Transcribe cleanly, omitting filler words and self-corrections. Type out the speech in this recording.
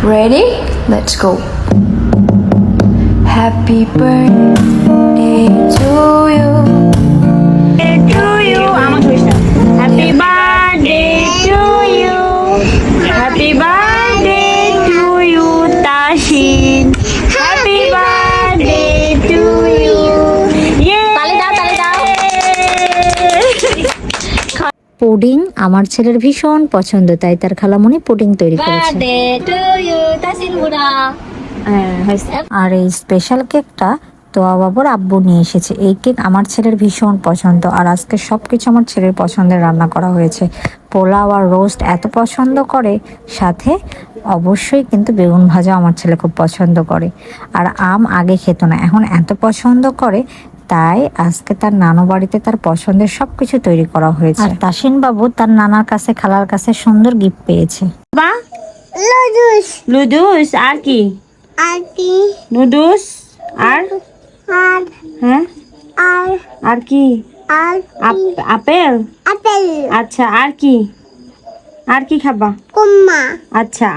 Ready? Let's go. Happy birthday to you. To you, happy birthday to you, happy birthday to you, Tashin, happy birthday to you. তালি দাও pudding আমার ছেলের ভীষণ পছন্দ, তাই তার খালামণি পুডিং তৈরি করেছে। বার্থডে টু ইউ তাসিন বুড়া। আর এই স্পেশাল কেকটা তোয়া বাবুর আব্বু নিয়ে এসেছে। এই কেক আমার ছেলের ভীষণ পছন্দ, আর আজকে সবকিছু আমার ছেলের পছন্দের রান্না করা হয়েছে। পোলাও আর রোস্ট এত পছন্দ করে, সাথে অবশ্যই কিন্তু বেগুন ভাজা আমার ছেলে খুব পছন্দ করে। আর আম আগে খেত না, এখন এত পছন্দ করে, তাই আজকে তার নানু বাড়িতে তার পছন্দের সবকিছু তৈরি করা হয়েছে। আর তাসিন বাবু তার নানার কাছে খালার কাছে সুন্দর গিফট পেয়েছে। বা লুডুস আর কি নুডুস আর হ্যাঁ আর কি আপেল আচ্ছা আর কি খাবা আচ্ছা